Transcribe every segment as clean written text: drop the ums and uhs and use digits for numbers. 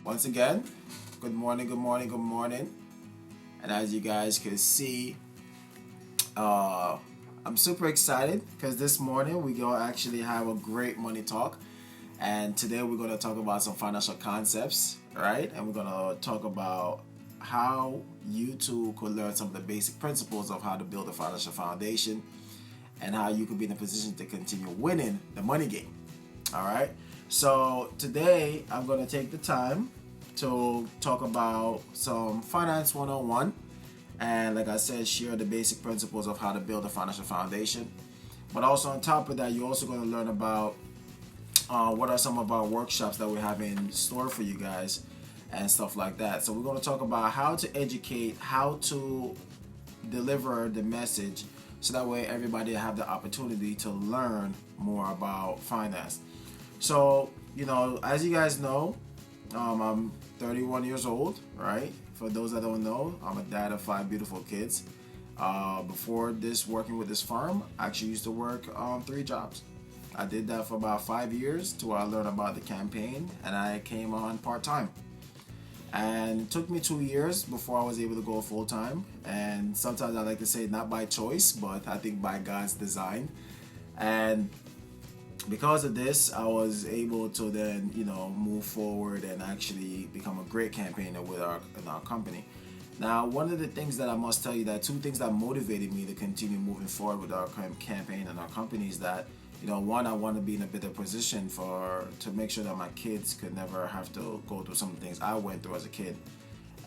Once again, good morning, good morning, good morning. And as you guys can see, I'm super excited because this morning we're going to actually have a great money talk. And today we're going to talk about some financial concepts, right? And we're going to talk about how you too could learn some of the basic principles of how to build a financial foundation and how you could be in a position to continue winning the money game. All right. So today I'm going to take the time to talk about some finance 101 and, like I said, share the basic principles of how to build a financial foundation. But also on top of that, you're also going to learn about what are some of our workshops that we have in store for you guys and stuff like that. So we're going to talk about how to educate, how to deliver the message so that way everybody have the opportunity to learn more about finance. So, as you guys know, I'm 31 years old, right? For those that don't know, I'm a dad of 5 beautiful kids. Before this, working with this firm, I actually used to work 3 jobs. I did that for about 5 years till I learned about the campaign, and I came on part-time. And it took me 2 years before I was able to go full-time. And sometimes I like to say not by choice, but I think by God's design. And because of this, I was able to then, move forward and actually become a great campaigner in our company. Now, one of the things that I must tell you, that 2 things that motivated me to continue moving forward with our campaign and our company is that, one, I want to be in a better position to make sure that my kids could never have to go through some of the things I went through as a kid.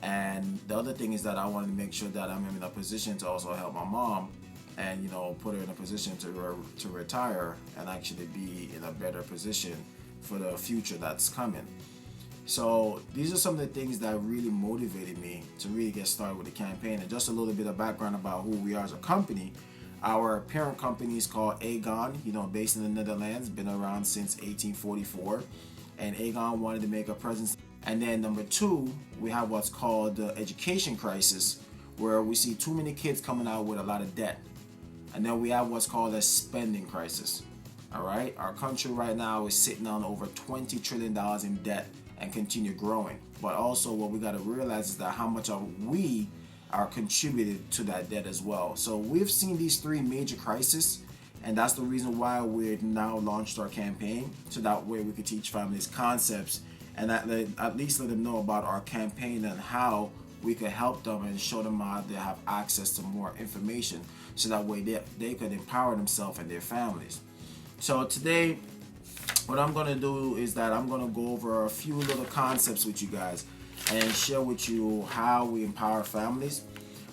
And the other thing is that I wanted to make sure that I'm in a position to also help my mom and put her in a position to retire and actually be in a better position for the future that's coming. So these are some of the things that really motivated me to really get started with the campaign. And just a little bit of background about who we are as a company. Our parent company is called Aegon, based in the Netherlands, been around since 1844. And Aegon wanted to make a presence. And then number 2, we have what's called the education crisis, where we see too many kids coming out with a lot of debt. And then we have what's called a spending crisis. All right, our country right now is sitting on over $20 trillion in debt and continue growing. But also what we got to realize is that how much we are contributed to that debt as well. So we've seen these 3 major crises, and that's the reason why we've now launched our campaign, so that way we could teach families concepts and at least let them know about our campaign and how we could help them and show them how they have access to more information, so that way they could empower themselves and their families. So today, what I'm going to do is that I'm going to go over a few little concepts with you guys and share with you how we empower families.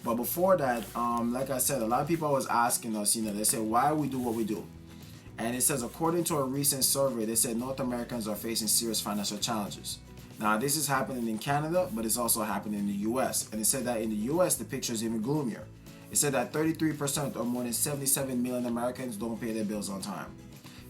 But before that, like I said, a lot of people was asking us, they say, why we do what we do. And it says, according to a recent survey, they said North Americans are facing serious financial challenges. Now, this is happening in Canada, but it's also happening in the U.S. And it said that in the U.S., the picture is even gloomier. It said that 33% or more than 77 million Americans don't pay their bills on time.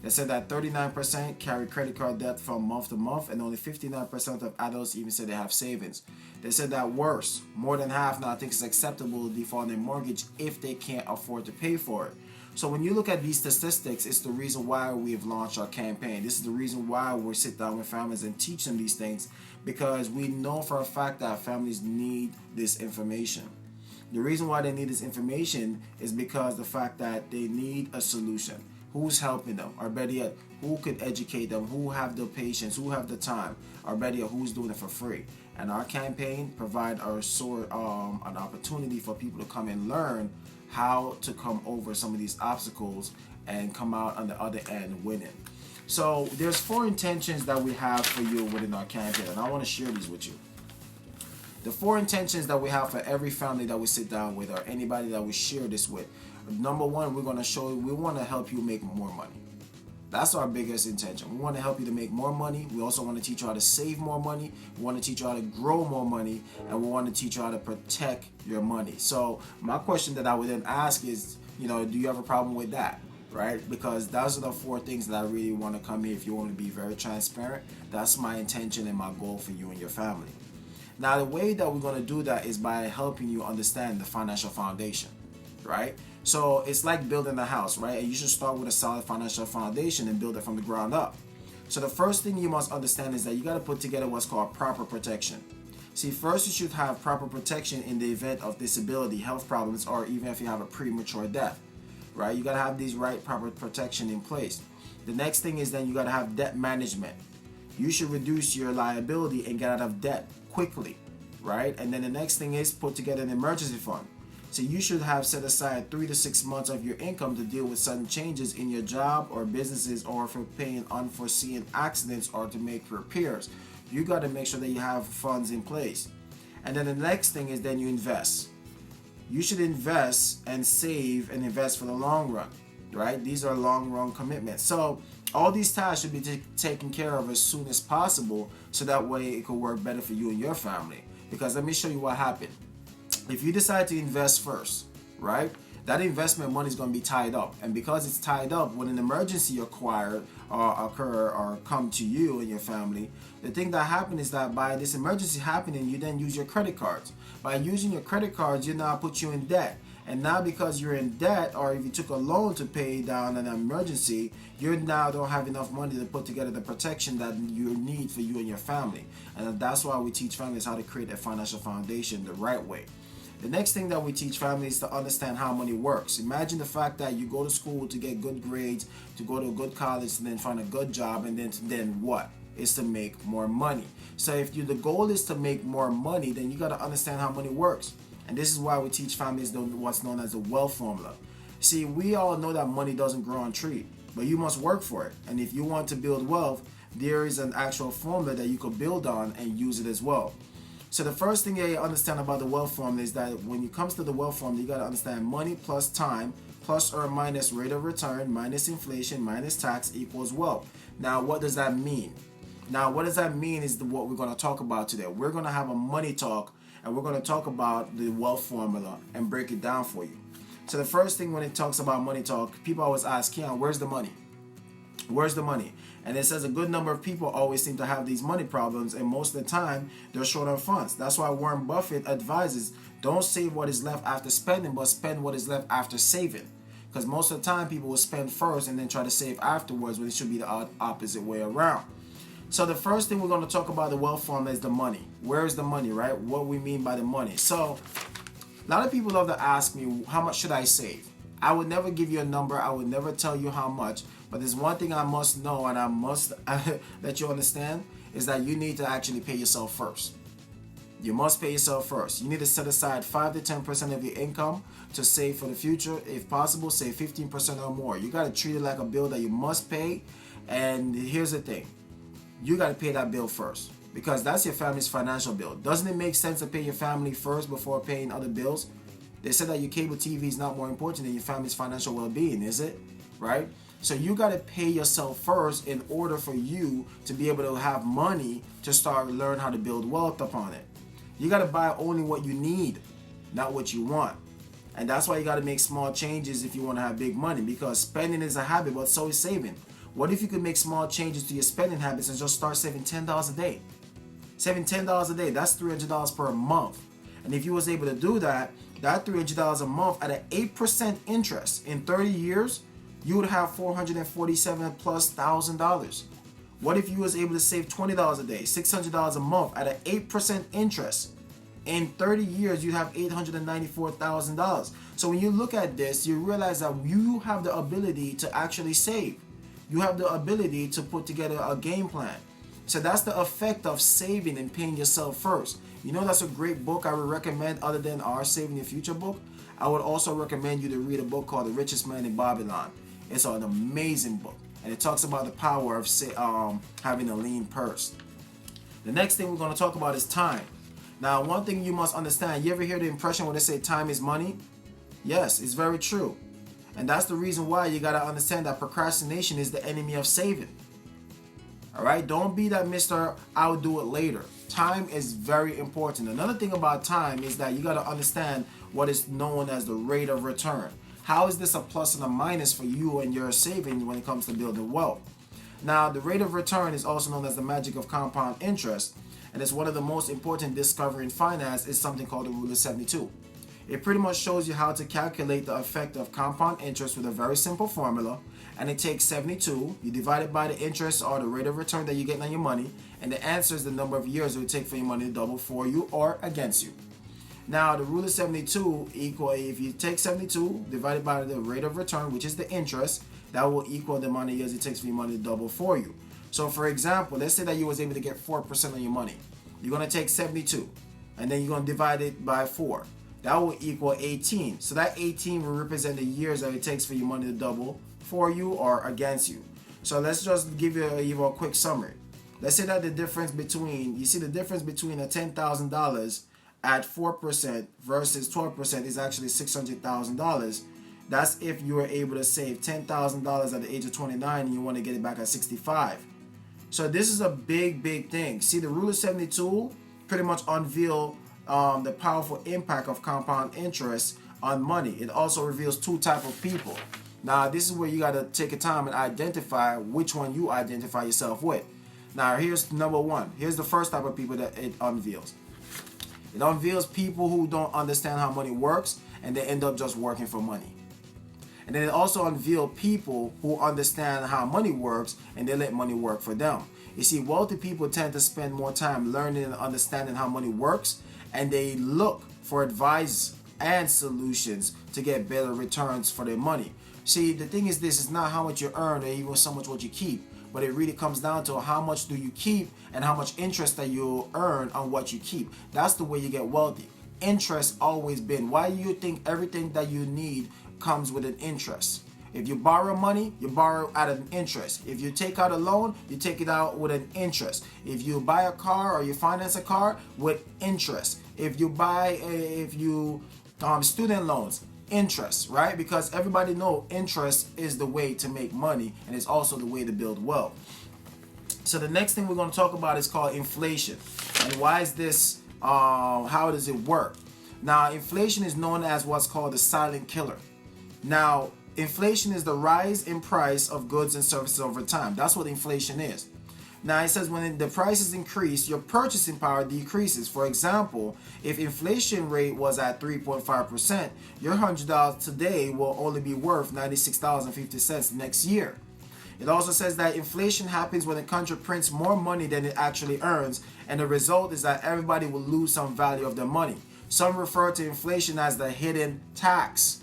They said that 39% carry credit card debt from month to month, and only 59% of adults even say they have savings. They said that worse, more than half now think it's acceptable to default on their mortgage if they can't afford to pay for it. So when you look at these statistics, it's the reason why we've launched our campaign. This is the reason why we sit down with families and teach them these things, because we know for a fact that families need this information. The reason why they need this information is because the fact that they need a solution. Who's helping them? Or better yet, who could educate them? Who have the patience? Who have the time? Or better yet, who's doing it for free? And our campaign provide an opportunity for people to come and learn how to come over some of these obstacles and come out on the other end winning. So there's 4 intentions that we have for you within our campaign, and I want to share these with you. The 4 intentions that we have for every family that we sit down with, or anybody that we share this with. Number 1, we want to help you make more money. That's our biggest intention. We want to help you to make more money. We also want to teach you how to save more money. We want to teach you how to grow more money. And we want to teach you how to protect your money. So my question that I would then ask is, do you have a problem with that? Right? Because those are the 4 things that I really want to come here. If you want to be very transparent, that's my intention and my goal for you and your family. Now, the way that we're going to do that is by helping you understand the financial foundation, right? So it's like building a house, right? And you should start with a solid financial foundation and build it from the ground up. So the first thing you must understand is that you got to put together what's called proper protection. See, first you should have proper protection in the event of disability, health problems, or even if you have a premature death, right? You got to have these right proper protection in place. The next thing is then you got to have debt management. You should reduce your liability and get out of debt quickly, right? And then the next thing is put together an emergency fund. So you should have set aside 3 to 6 months of your income to deal with sudden changes in your job or businesses, or for paying unforeseen accidents or to make repairs. You got to make sure that you have funds in place. And then the next thing is then you invest. You should invest and save and invest for the long run, right? These are long run commitments. So all these tasks should be taken care of as soon as possible, so that way it could work better for you and your family. Because let me show you what happened. If you decide to invest first, right, that investment money is going to be tied up. And because it's tied up, when an emergency occur or come to you and your family, the thing that happens is that by this emergency happening, you then use your credit cards. By using your credit cards, you now put you in debt. And now because you're in debt, or if you took a loan to pay down an emergency, you now don't have enough money to put together the protection that you need for you and your family. And that's why we teach families how to create a financial foundation the right way. The next thing that we teach families is to understand how money works. Imagine the fact that you go to school to get good grades, to go to a good college, and then find a good job, and then what? Is to make more money. So if the goal is to make more money, then you got to understand how money works. And this is why we teach families what's known as the wealth formula. See, we all know that money doesn't grow on trees, but you must work for it. And if you want to build wealth, there is an actual formula that you could build on and use it as well. So the first thing you understand about the wealth formula is that when it comes to the wealth formula, you got to understand money plus time plus or minus rate of return minus inflation minus tax equals wealth. Now, what does that mean? Now, what does that mean is what we're going to talk about today. We're going to have a money talk, and we're going to talk about the wealth formula and break it down for you. So the first thing when it talks about money talk, people always ask, Keon, where's the money? Where's the money? And it says a good number of people always seem to have these money problems, and most of the time they're short on funds. That's why Warren Buffett advises, don't save what is left after spending, but spend what is left after saving. Because most of the time people will spend first and then try to save afterwards, when it should be the opposite way around. So the first thing we're going to talk about the wealth formula is the money. Where is the money, right? What we mean by the money. So a lot of people love to ask me, how much should I save? I would never give you a number. I would never tell you how much. But there's one thing I must know, and I must let you understand, is that you need to actually pay yourself first. You must pay yourself first. You need to set aside 5 to 10% of your income to save for the future. If possible, save 15% or more. You got to treat it like a bill that you must pay. And here's the thing. You got to pay that bill first, because that's your family's financial bill. Doesn't it make sense to pay your family first before paying other bills? They said that your cable TV is not more important than your family's financial well-being, is it? Right? So you got to pay yourself first in order for you to be able to have money to start learn how to build wealth upon it. You got to buy only what you need, not what you want. And that's why you got to make small changes if you want to have big money, because spending is a habit, but so is saving. What if you could make small changes to your spending habits and just start saving $10 a day? Saving $10 a day, that's $300 per month. And if you was able to do that, that $300 a month at an 8% interest in 30 years, you would have $447,000+. What if you was able to save $20 a day, $600 a month at an 8% interest? In 30 years, you have $894,000. So when you look at this, you realize that you have the ability to actually save. You have the ability to put together a game plan. So that's the effect of saving and paying yourself first. You know, that's a great book I would recommend other than our Saving Your Future book. I would also recommend you to read a book called The Richest Man in Babylon. It's an amazing book, and it talks about the power of having a lean purse. The next thing we're going to talk about is time. Now, one thing you must understand, you ever hear the impression when they say time is money? Yes, it's very true. And that's the reason why you got to understand that procrastination is the enemy of saving. All right? Don't be that Mr. I'll do it later. Time is very important. Another thing about time is that you got to understand what is known as the rate of return. How is this a plus and a minus for you and your saving when it comes to building wealth? Now, the rate of return is also known as the magic of compound interest. And it's one of the most important discovery in finance is something called the rule of 72. It pretty much shows you how to calculate the effect of compound interest with a very simple formula. And it takes 72, you divide it by the interest or the rate of return that you're getting on your money, and the answer is the number of years it would take for your money to double for you or against you. Now, the rule of 72 equal, if you take 72 divided by the rate of return, which is the interest, that will equal the amount of years it takes for your money to double for you. So, for example, let's say that you was able to get 4% on your money. You're going to take 72, and then you're going to divide it by 4. That will equal 18. So that 18 will represent the years that it takes for your money to double for you or against you. So let's just give you a quick summary. Let's say that the difference between, you see the difference between a $10,000 at 4% versus 12% is actually $600,000. That's if you were able to save $10,000 at the age of 29 and you want to get it back at 65. So this is a big thing. See, the rule of 72 pretty much unveil the powerful impact of compound interest on money. It also reveals two types of people. Now, this is where you got to take a time and identify which one you identify yourself with. Now, here's number one. Here's the first type of people that it unveils. It unveils people who don't understand how money works and they end up just working for money. And then it also unveils people who understand how money works and they let money work for them. You see, wealthy people tend to spend more time learning and understanding how money works, and they look for advice and solutions to get better returns for their money. See, the thing is, this is not how much you earn or even so much what you keep, but it really comes down to how much do you keep and how much interest that you earn on what you keep. That's the way you get wealthy. Interest always been. Why do you think everything that you need comes with an interest? If you borrow money, you borrow at an interest. If you take out a loan, you take it out with an interest. If you buy a car or you finance a car, with interest. If you student loans, interest, right? Because everybody know interest is the way to make money, and it's also the way to build wealth. So the next thing we're going to talk about is called inflation. And why is this, how does it work? Now, inflation is known as what's called the silent killer. Now, inflation is the rise in price of goods and services over time. That's what inflation is. Now, it says when the prices increase, your purchasing power decreases. For example, if inflation rate was at 3.5%, your $100 today will only be worth $96.50 next year. It also says that inflation happens when a country prints more money than it actually earns, and the result is that everybody will lose some value of their money. Some refer to inflation as the hidden tax.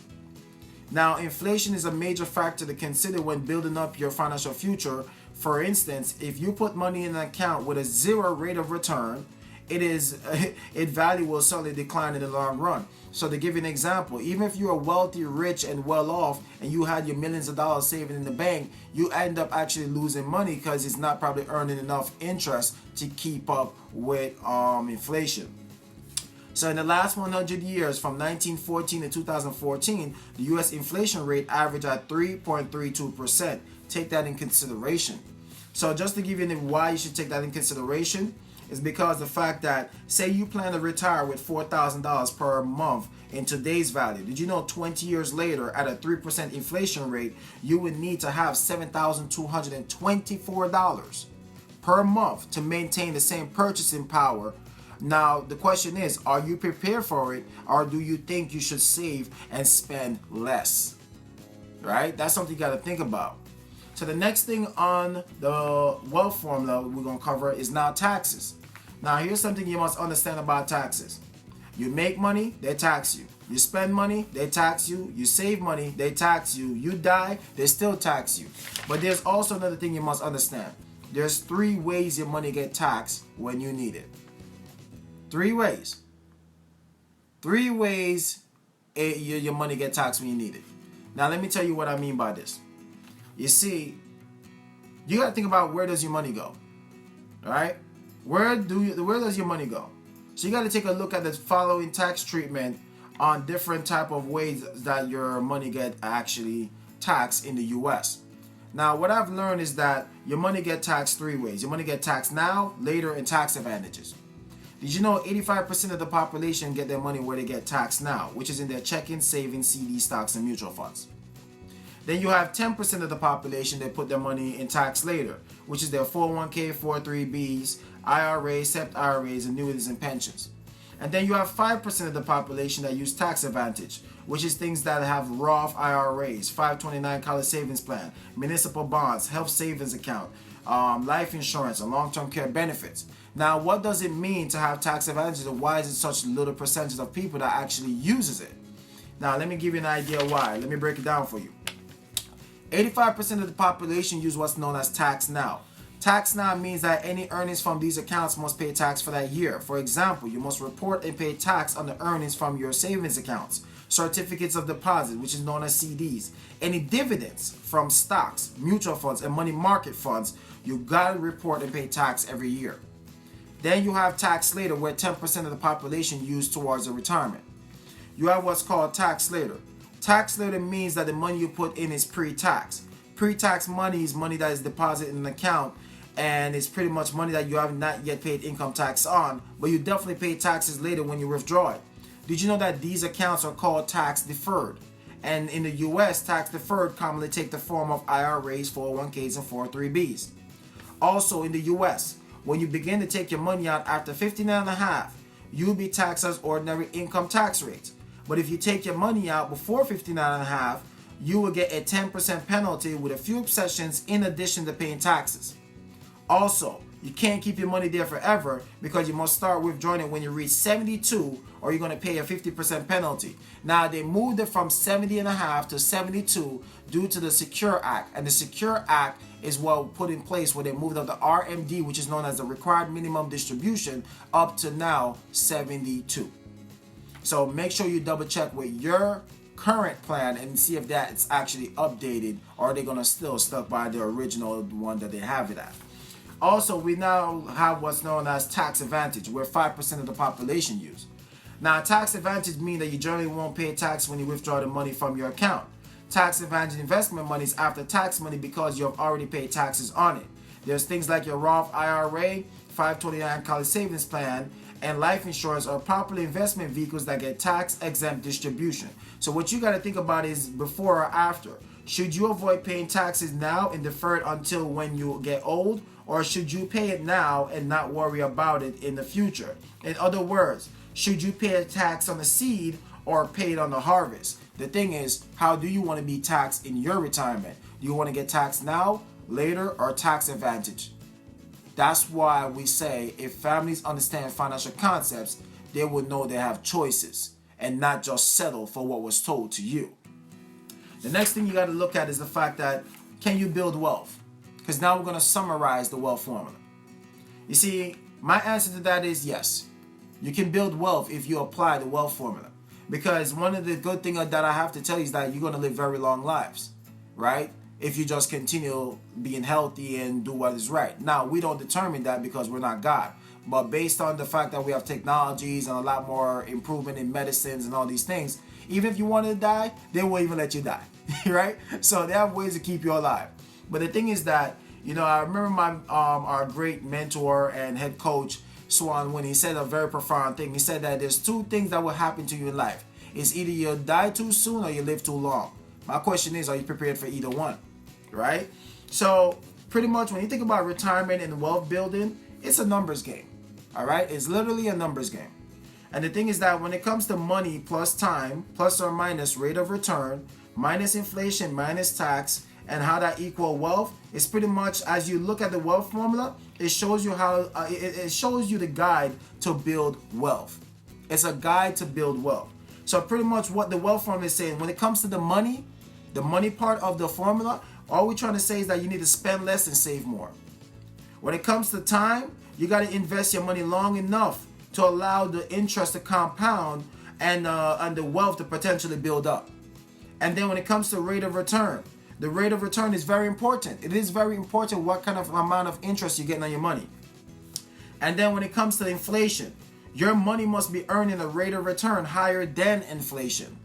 Now, inflation is a major factor to consider when building up your financial future. For instance, if you put money in an account with a 0 rate of return, its value will certainly decline in the long run. So to give you an example, even if you're wealthy, rich, and well off, and you had your millions of dollars saving in the bank, you end up actually losing money because it's not probably earning enough interest to keep up with inflation. So in the last 100 years, from 1914 to 2014, the U.S. inflation rate averaged at 3.32%. Take that in consideration. So just to give you why you should take that in consideration is because the fact that, say you plan to retire with $4,000 per month in today's value. Did you know 20 years later, at a 3% inflation rate, you would need to have $7,224 per month to maintain the same purchasing power? Now, the question is, are you prepared for it, or do you think you should save and spend less? Right? That's something you got to think about. So the next thing on the wealth formula we're going to cover is now taxes. Now, here's something you must understand about taxes. You make money, they tax you. You spend money, they tax you. You save money, they tax you. You die, they still tax you. But there's also another thing you must understand. There's 3 ways your money get taxed when you need it. 3 ways. 3 ways your money get taxed when you need it. Now, let me tell you what I mean by this. You see, you got to think about, where does your money go? All right? Where does your money go? So you got to take a look at the following tax treatment on different type of ways that your money get actually taxed in the U.S. Now, what I've learned is that your money get taxed 3 ways. Your money get taxed now, later, and tax advantages. Did you know 85% of the population get their money where they get taxed now, which is in their checking, savings, CD, stocks, and mutual funds? Then you have 10% of the population that put their money in tax later, which is their 401k, 403bs, IRAs, SEP IRAs, annuities, and pensions. And then you have 5% of the population that use tax advantage, which is things that have Roth IRAs, 529 college savings plan, municipal bonds, health savings account, life insurance, and long-term care benefits. Now, what does it mean to have tax advantages, and why is it such a little percentage of people that actually uses it? Now, let me give you an idea why. Let me break it down for you. 85% of the population use what's known as tax now. Tax now means that any earnings from these accounts must pay tax for that year. For example, you must report and pay tax on the earnings from your savings accounts, certificates of deposit, which is known as CDs, any dividends from stocks, mutual funds, and money market funds. You gotta report and pay tax every year. Then you have tax later, where 10% of the population use towards a retirement. You have what's called tax later. Tax later means that the money you put in is pre-tax. Pre-tax money is money that is deposited in an account, and it's pretty much money that you have not yet paid income tax on, but you definitely pay taxes later when you withdraw it. Did you know that these accounts are called tax deferred? And in the US, tax deferred commonly take the form of IRAs, 401ks, and 403bs. Also in the US, when you begin to take your money out after 59 and a half, you'll be taxed as ordinary income tax rates. But if you take your money out before 59 and a half, you will get a 10% penalty with a few exceptions in addition to paying taxes. Also, you can't keep your money there forever, because you must start withdrawing it when you reach 72, or you're going to pay a 50% penalty. Now, they moved it from 70 and a half to 72 due to the Secure Act. And the Secure Act is what put in place where they moved up the RMD, which is known as the required minimum distribution, up to now 72. So make sure you double check with your current plan and see if that's actually updated, or are they going to still stuck by the original one that they have it at. Also, we now have what's known as tax advantage, where 5% of the population use. Now, tax advantage means that you generally won't pay tax when you withdraw the money from your account. Tax advantage investment money is after tax money because you have already paid taxes on it. There's things like your Roth IRA, 529 college savings plan, and life insurance are popular investment vehicles that get tax exempt distribution. So what you got to think about is before or after. Should you avoid paying taxes now and defer it until when you get old, or should you pay it now and not worry about it in the future? In other words, should you pay a tax on the seed or pay it on the harvest? The thing is, how do you want to be taxed in your retirement? Do you want to get taxed now, later, or tax advantage? That's why we say if families understand financial concepts, they would know they have choices and not just settle for what was told to you. The next thing you got to look at is the fact that, can you build wealth? Because now we're going to summarize the wealth formula. You see, my answer to that is yes. You can build wealth if you apply the wealth formula. Because one of the good things that I have to tell you is that you're going to live very long lives, right? If you just continue being healthy and do what is right. Now, we don't determine that because we're not God. But based on the fact that we have technologies and a lot more improvement in medicines and all these things, even if you want to die, they won't even let you die, right? So they have ways to keep you alive. But the thing is that, you know, I remember my our great mentor and head coach, Swan, when he said a very profound thing. He said that there's two things that will happen to you in life. It's either you die too soon or you live too long. My question is, are you prepared for either one, right? So pretty much when you think about retirement and wealth building, it's a numbers game, all right? It's literally a numbers game. And the thing is that when it comes to money plus time, plus or minus rate of return, minus inflation, minus tax, and how that equal wealth, it's pretty much, as you look at the wealth formula, it shows you how it shows you the guide to build wealth. It's a guide to build wealth. So pretty much what the wealth formula is saying, when it comes to the money part of the formula, all we're trying to say is that you need to spend less and save more. When it comes to time, you got to invest your money long enough to allow the interest to compound and the wealth to potentially build up. And then when it comes to rate of return, the rate of return is very important. It is very important what kind of amount of interest you're getting on your money. And then when it comes to inflation, your money must be earning a rate of return higher than inflation.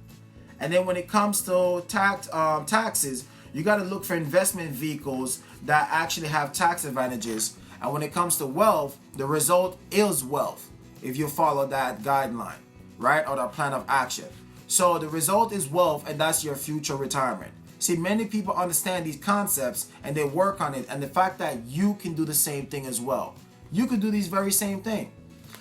And then when it comes to taxes, you got to look for investment vehicles that actually have tax advantages. And when it comes to wealth, the result is wealth if you follow that guideline, right? Or the plan of action. So the result is wealth, and that's your future retirement. See, many people understand these concepts and they work on it, and the fact that you can do the same thing as well. You could do these very same thing.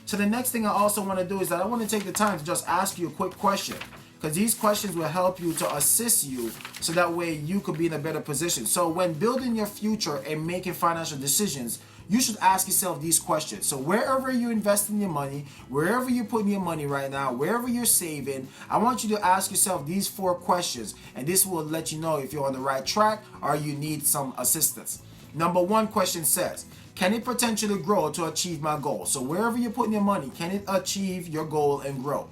So the next thing I also want to do is that I want to take the time to just ask you a quick question, because these questions will help you to assist you so that way you could be in a better position. So when building your future and making financial decisions, you should ask yourself these questions. So wherever you're investing your money, wherever you're putting your money right now, wherever you're saving, I want you to ask yourself these 4 questions, and this will let you know if you're on the right track or you need some assistance. Number 1 question says, can it potentially grow to achieve my goal? So wherever you're putting your money, can it achieve your goal and grow?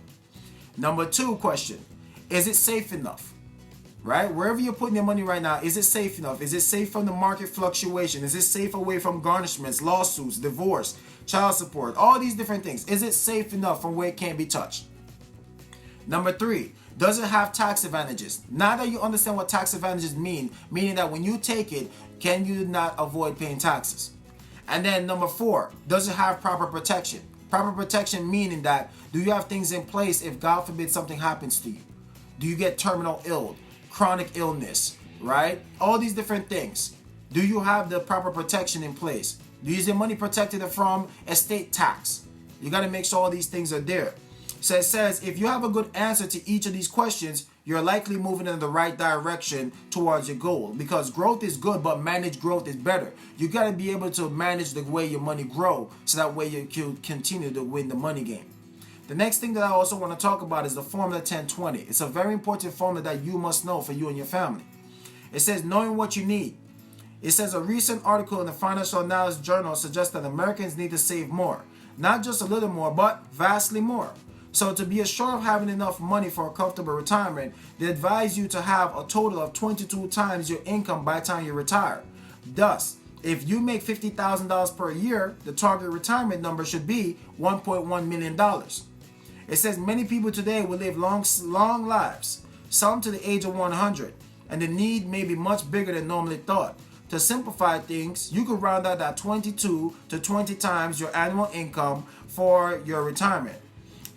Number 2 question, is it safe enough? Right? Wherever you're putting your money right now, is it safe enough? Is it safe from the market fluctuation? Is it safe away from garnishments, lawsuits, divorce, child support, all these different things? Is it safe enough from where it can't be touched? Number 3, does it have tax advantages? Now that you understand what tax advantages mean, meaning that when you take it, can you not avoid paying taxes? And then number 4, does it have proper protection? Proper protection meaning that, do you have things in place if God forbid something happens to you? Do you get terminal ill, chronic illness, right? All these different things. Do you have the proper protection in place? Do you use your money protected from estate tax? You got to make sure all these things are there. So it says, if you have a good answer to each of these questions, you're likely moving in the right direction towards your goal, because growth is good, but managed growth is better. You got to be able to manage the way your money grow, so that way you can continue to win the money game. The next thing that I also want to talk about is the formula 1020. It's a very important formula that you must know for you and your family. It says knowing what you need. It says a recent article in the Financial Analysis Journal suggests that Americans need to save more. Not just a little more, but vastly more. So to be assured of having enough money for a comfortable retirement, they advise you to have a total of 22 times your income by the time you retire. Thus, if you make $50,000 per year, the target retirement number should be $1.1 million. It says many people today will live long lives, some to the age of 100, and the need may be much bigger than normally thought. To simplify things, you could round out that 22 to 20 times your annual income for your retirement.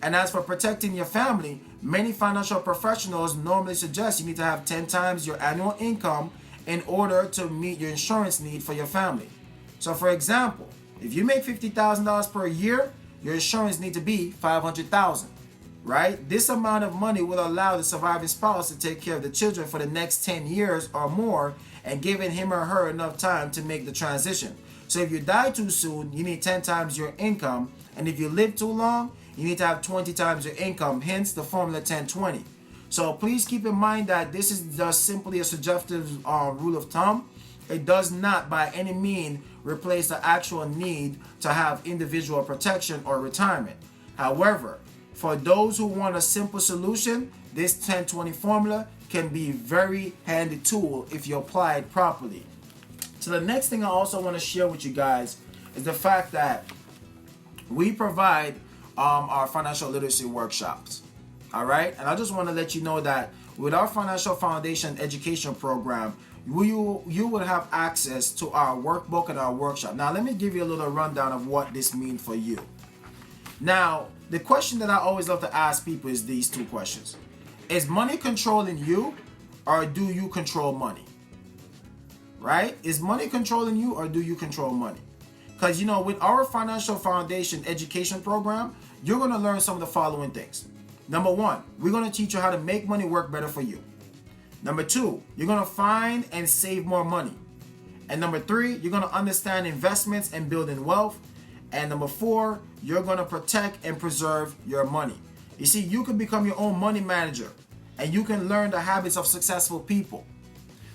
And as for protecting your family, many financial professionals normally suggest you need to have 10 times your annual income in order to meet your insurance need for your family. So for example, if you make $50,000 per year, your insurance need to be $500,000, right? This amount of money will allow the surviving spouse to take care of the children for the next 10 years or more, and giving him or her enough time to make the transition. So if you die too soon, you need 10 times your income, and if you live too long, you need to have 20 times your income, hence the formula 1020. So please keep in mind that this is just simply a suggestive rule of thumb. It does not by any means replace the actual need to have individual protection or retirement. However, for those who want a simple solution, this 1020 formula can be a very handy tool if you apply it properly. So the next thing I also want to share with you guys is the fact that we provide our financial literacy workshops. All right, and I just want to let you know that with our Financial Foundation education program, you will have access to our workbook and our workshop. Now, let me give you a little rundown of what this means for you. Now, the question that I always love to ask people is these 2 questions. Is money controlling you, or do you control money? Right? Is money controlling you, or do you control money? Because, with our Financial Foundation education program, you're going to learn some of the following things. Number 1, we're going to teach you how to make money work better for you. Number 2, you're going to find and save more money. And number 3, you're going to understand investments and building wealth. And number 4, you're going to protect and preserve your money. You see, you can become your own money manager, and you can learn the habits of successful people.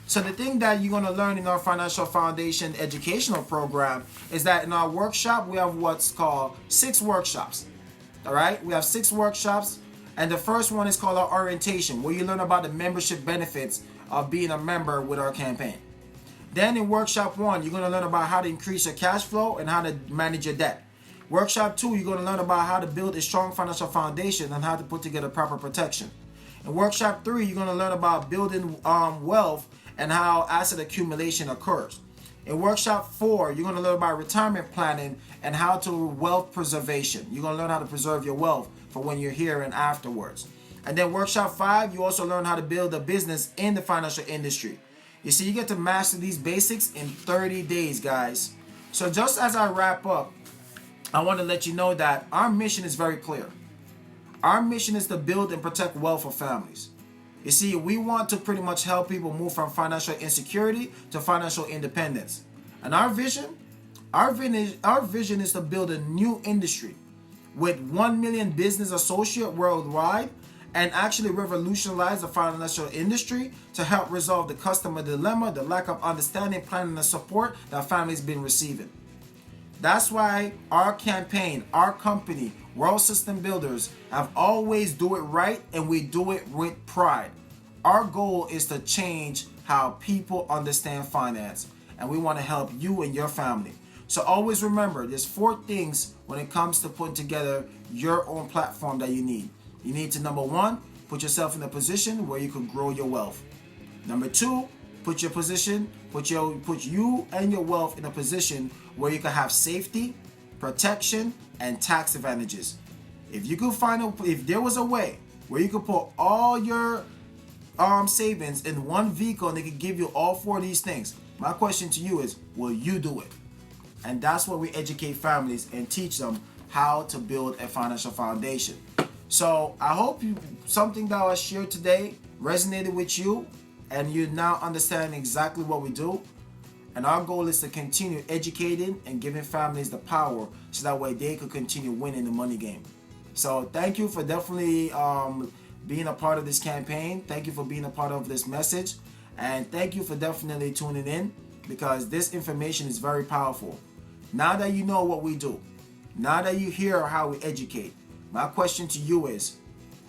So the thing that you're going to learn in our Financial Foundation educational program is that in our workshop, we have what's called 6 workshops. All right, we have 6 workshops. And the first one is called our orientation, where you learn about the membership benefits of being a member with our campaign. Then in workshop 1, you're going to learn about how to increase your cash flow and how to manage your debt. Workshop 2, you're going to learn about how to build a strong financial foundation and how to put together proper protection. In workshop 3, you're going to learn about building wealth and how asset accumulation occurs. In workshop 4, you're going to learn about retirement planning and how to wealth preservation. You're going to learn how to preserve your wealth for when you're here and afterwards. And then workshop 5, you also learn how to build a business in the financial industry. You see, you get to master these basics in 30 days, guys. So just as I wrap up, I want to let you know that our mission is very clear. Our mission is to build and protect wealth for families. You see, we want to pretty much help people move from financial insecurity to financial independence. And our vision is to build a new industry with 1 million business associates worldwide and actually revolutionize the financial industry to help resolve the customer dilemma, the lack of understanding, planning, and support that families been receiving. That's why our campaign, our company, World System Builders, have always do it right, and we do it with pride. Our goal is to change how people understand finance, and we want to help you and your family. So always remember, there's 4 things when it comes to putting together your own platform that you need. You need to, number 1, put yourself in a position where you can grow your wealth. Number 2, put you and your wealth in a position where you can have safety, protection, and tax advantages. If there was a way where you could put all your savings in one vehicle and they could give you all 4 of these things, my question to you is, will you do it? And that's where we educate families and teach them how to build a financial foundation. So I hope something that I shared today resonated with you, and you now understand exactly what we do. And our goal is to continue educating and giving families the power so that way they could continue winning the money game. So thank you for definitely being a part of this campaign. Thank you for being a part of this message. And thank you for definitely tuning in, because this information is very powerful. Now that you know what we do, now that you hear how we educate, my question to you is,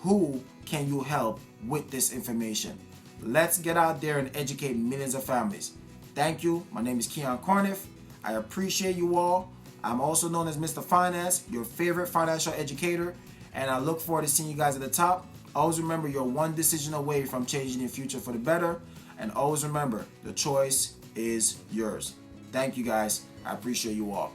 who can you help with this information? Let's get out there and educate millions of families. Thank you. My name is Keon Corniff. I appreciate you all. I'm also known as Mr. Finance, your favorite financial educator, and I look forward to seeing you guys at the top. Always remember, you're one decision away from changing your future for the better, and always remember, the choice is yours. Thank you guys. I appreciate you all.